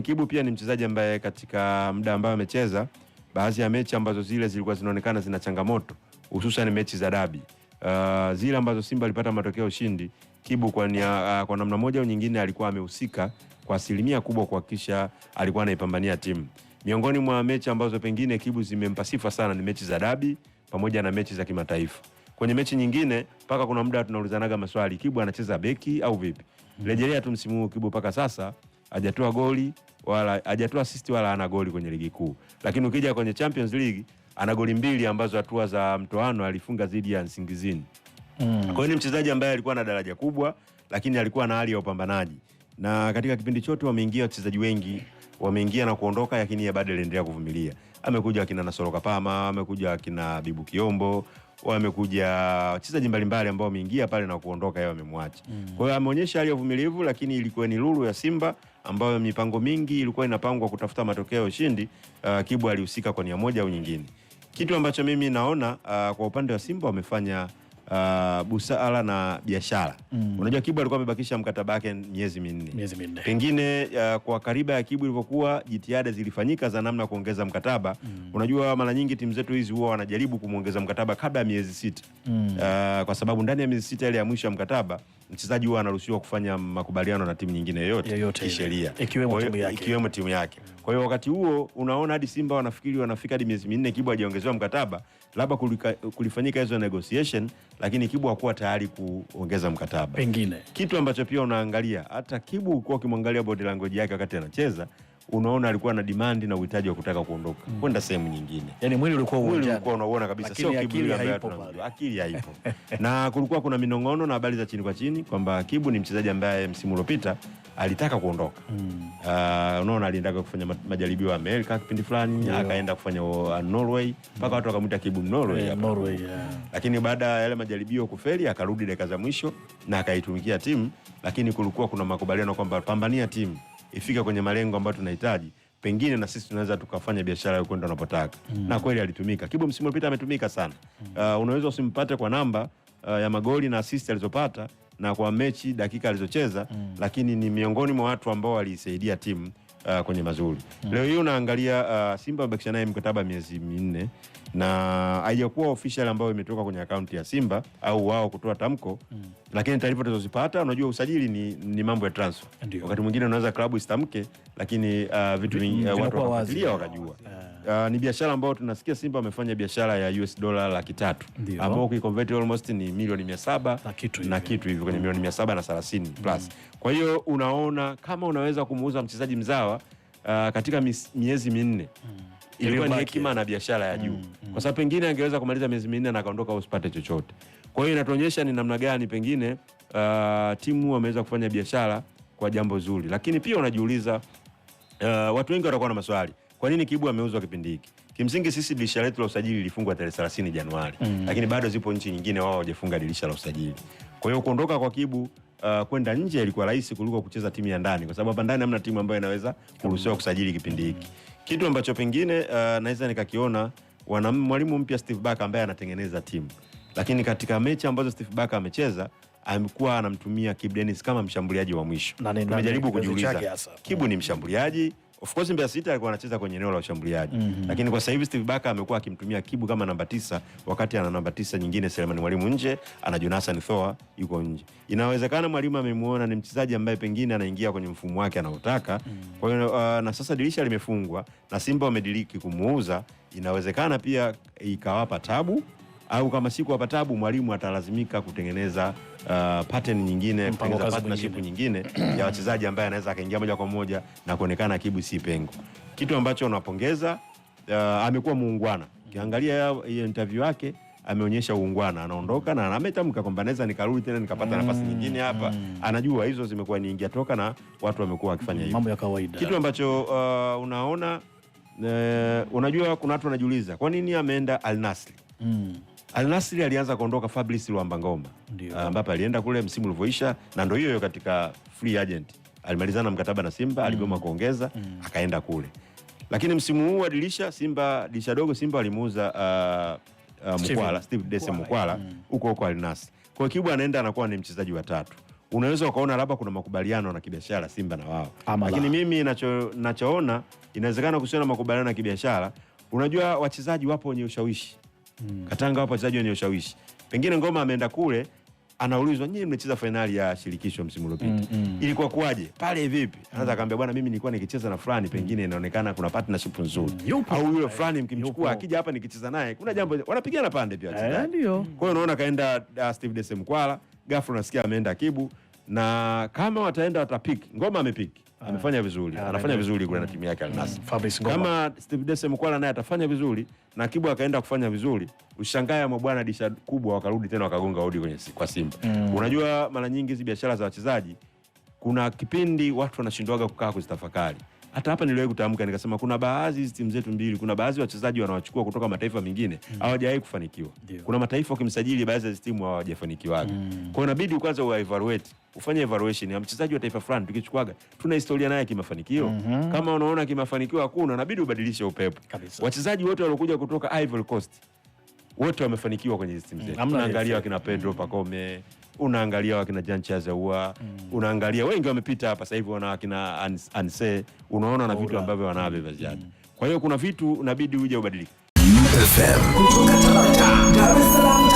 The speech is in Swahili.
Kibu pia ni mchezaji ambaye katika muda ambao amecheza baadhi ya mechi ambazo zile zilikuwa zinaonekana zina changamoto, hususan mechi za dabi. Zile ambazo Simba alipata matokeo ushindi, Kibu kwa namna moja au nyingine alikuwa amehusika kwa asilimia kubwa kuhakikisha alikuwa anaipambania timu. Miongoni mwa mechi ambazo pengine Kibu zimempa sifa sana ni mechi za dabi pamoja na mechi za kimataifa. Kwenye mechi nyingine mpaka kuna muda tunaulizanaga maswali, Kibu anacheza beki au vipi? Rejelea tu msimu huu Kibu mpaka sasa hajatoa goli wala hajatoa assist wala ana goli kwenye ligi kuu. Lakini ukija kwenye Champions League ana goli 2 ambazo hatua za mtoano alifunga dhidi ya Nsingizini. Kwa hiyo ni mchezaji ambaye alikuwa na daraja kubwa, lakini alikuwa na hali ya upambanaji. Na katika kipindi chote wameingia wachezaji wengi, wameingia na kuondoka, lakini bado aliendelea kuvumilia. Amekuja akina Nasoro Kapama, amekuja akina Bibu Kiombo, wamekuja wachezaji mbalimbali ambao wameingia pale na kuondoka, yeye amemwacha. Kwa hiyo ameonyesha hali ya uvumilivu, lakini ilikuwa ni lulu ya Simba ambayo mipango mingi ilikuwa inapangwa kutafuta matokeo ya ushindi. Kibu alihusika kwa nia moja au nyingine. Kitu ambacho mimi naona kwa upande wa Simba wamefanya busara na biashara. Unajua Kibu alikuwa amebakisha mkataba wake miezi minne. Pengine kwa kariba ya Kibu ilivyokuwa, jitihada zilifanyika za namna kuongeza mkataba. Unajua mara nyingi timu zetu hizi huwa wanajaribu kumuongeza mkataba kabla ya miezi 6. Kwa sababu ndani ya miezi 6 ile ya mwisho ya mkataba mchezaji huwa anaruhusiwa kufanya makubaliano na timu nyingine yoyote kisheria, ikiwemo timu yake. Kwa hiyo wakati huo unaona hadi Simba wanafikiri wanafika hadi miezi 4 Kibu hajaongezewa mkataba, labda kulifanyika hizo negotiation, lakini Kibu hakuwa tayari kuongeza mkataba. Pengine kitu ambacho pia unaangalia, hata Kibu ukiwa ukimwangalia body language yake wakati anacheza, unaona alikuwa na demand na uhitaji wa kutaka kuondoka kwenda sehemu nyingine. Yani mwili ulikuwa unaona kabisa sio Kibu yule ambaye akili haipo. Na kulikuwa kuna minong'ono na habari za chini kwa chini kwamba Kibu ni mchezaji ambaye msimu uliopita alitaka kuondoka. Unaona aliendaka kufanya majaribio ya Amerika kipindi fulani, akaenda kufanya Norway, mpaka watu wakamuita Kibu Norway. Lakini baada ya yale majaribio kufeli, akarudi dakika za mwisho na akaitumikia timu, lakini kulikuwa kuna makubaliano kwamba pambania timu ifika kwenye malengo ambayo tunahitaji, pengine na sisi tunaweza tukafanya biashara huko ndo tunapotaka. Na kweli alitumika. Kibu msimu uliopita ametumika sana. Unaweza usimpate kwa namba ya magoli na assist alizopata na kwa mechi dakika alizocheza, lakini ni miongoni mwa watu ambao walisaidia timu kwenye mazuri. Leo hii unaangalia Simba wamebakisha naye mkataba miezi 4 na haijakuwa official ambayo imetoka kwenye akaunti ya Simba au wao kutoa tamko, lakini taarifa tunazozipata, unajua usajili ni mambo ya transfer. Wakati mwingine unaweza klabu isitamke, lakini vitu vingi watu wakafuatilia wakajua. Ni biashara ambayo tunasikia Simba wamefanya biashara ya US dollar 300 ambao ukiconvert almost ni milioni 700 na kitu hivi kwenye milioni 730 plus. Kwa hiyo unaona kama unaweza kumuuza mchezaji mzawa katika miezi 4, ilikuwa ni hekima na biashara ya juu. Kwa sababu pengine angeweza kumaliza miezi 4 na kaondoka usipate chochote. Kwa hiyo inatuonyesha ni namna gani pengine timu wameweza kufanya biashara kwa jambo zuri. Lakini pia unajiuliza, watu wengi watakuwa na maswali, kwa nini Kibu ameuzwa kipindi hiki? Kimsingi sisi dirisha letu la usajili lilifungwa tarehe 30 Januari. Lakini bado zipo nchi nyingine wao hawajafunga dirisha la usajili. Kwa hiyo kuondoka kwa Kibu kwenda nje ilikuwa rahisi kuliko kucheza timu ya ndani, kwa sababu hapa ndani hamna timu ambayo inaweza kuruhusiwa kusajili kipindi hiki. Kitu ambacho pengine naweza nikakiona, wana mwalimu mpya Steve Barker ambaye anatengeneza timu. Lakini katika mechi ambazo Steve Barker amecheza, amekuwa anamtumia Kibu Denis kama mshambuliaji wa mwisho. Tumejaribu kujiuliza, Kibu ni mshambuliaji? Of course Mbeya City alikuwa anacheza kwenye eneo la ushambuliaji. Lakini kwa sasa hivi Steve Barker amekuwa akimtumia Kibu kama namba 9, wakati ana namba 9 nyingine Selemani Mwalimu nje, ana Jonathan Thoa yuko nje. Inawezekana mwalimu amemuona ni mchezaji ambaye pengine anaingia kwenye mfumo wake anaotaka. Kwa hiyo na sasa dirisha limefungwa na Simba wamediriki kumuuza, inawezekana pia ikawapa tabu, au kama siku wapa tabu mwalimu atalazimika kutengeneza pattern nyingine, kutengeneza partnership nyingine ya wachezaji ambaye anaweza akaingia moja kwa moja na kuonekana Kibu si pengo. Kitu ambacho unapongeza, amekuwa muungwana. Ukiangalia hiyo interview yake ameonyesha uungwana, anaondoka na ametamka kwamba naweza nikarudi tena nikapata nafasi nyingine hapa. Anajua hizo zimekuwa ni ingia toka na watu wamekuwa wakifanya hivyo. Mambo ya kawaida. Kitu ambacho unaona, unajua kuna watu wanajiuliza kwa nini ameenda Al Nassr. Al Nassr alianza kuondoka Fabrice Luamba Ngoma, ambapo alienda kule msimu ulivyoisha, na ndio hiyo katika free agent alimalizana mkataba na Simba, aligoma kuongeza, akaenda kule. Lakini msimu huu wa dirisha dogo Simba alimuuza Mukwala, Steve Dese Mukwala huko Al Nassr. Kwa hiyo Kibu anaenda anakuwa ni mchezaji wa 3. unaweza ukaona labda kuna makubaliano na kibiashara Simba na wao. Lakini mimi nachoona inawezekana kusiona makubaliano na kibiashara. Unajua wachezaji wapo wenye ushawishi. Katanga wapo wachezaji wenye ushawishi. Pengine Ngoma ameenda kule anaulizwa, nyinyi mmecheza finali ya shirikisho msimu uliopita. Ilikuwa kuaje? Pale vipi? Anaweza akamwambia bwana, mimi nilikuwa nikicheza na fulani, pengine inaonekana kuna partnership nzuri. Au yule fulani mkimchukua akija hapa nikicheza naye, kuna jambo wanapigana pande pia wachezaji. Kwa hiyo unaona kaenda Steve Dese Mkwala, ghafla unasikia ameenda Kibu, na kama wataenda watapick. Ngoma amepick. Amefanya vizuri. Anafanya vizuri kule na timu yake Al Nassr. Kama Steve Dese Mkwala naye atafanya vizuri na Kibu akaenda kufanya vizuri, ushangae mabwana disha kubwa wakarudi tena wakagonga hodi kwa Simba. Unajua mara nyingi hizo biashara za wachezaji kuna kipindi watu wanashindwaga kukaa kuzitafakari. Hata hapa niliwahi kutamka nikasema kuna baadhi hizi timu zetu mbili, kuna baadhi wachezaji wanawachukua kutoka mataifa mengine hawajawahi kufanikiwa. Kuna mataifa ukimsajili baadhi ya timu hawajafanikiwa. Kwa hiyo inabidi kwanza uevaluate, ufanye evaluation ya mchezaji wa taifa fulani tukichukuaga tuna historia naye kimafanikio. Kama unaona kimafanikio hakuna, inabidi ubadilishe upepo. Wachezaji wote waliokuja kutoka Ivory Coast wote wamefanikiwa kwenye hizo timu zetu. Unaangalia wakina Pedro Pacome, unaangalia wakina Jean Chazaua, unaangalia wengi wamepita hapa sasa hivi, wana wakina Anse, unaona na vitu ambavyo wanavyo vya ziada. Kwa hiyo kuna vitu inabidi uje ubadilike. FM kutoka Dar es Salaam.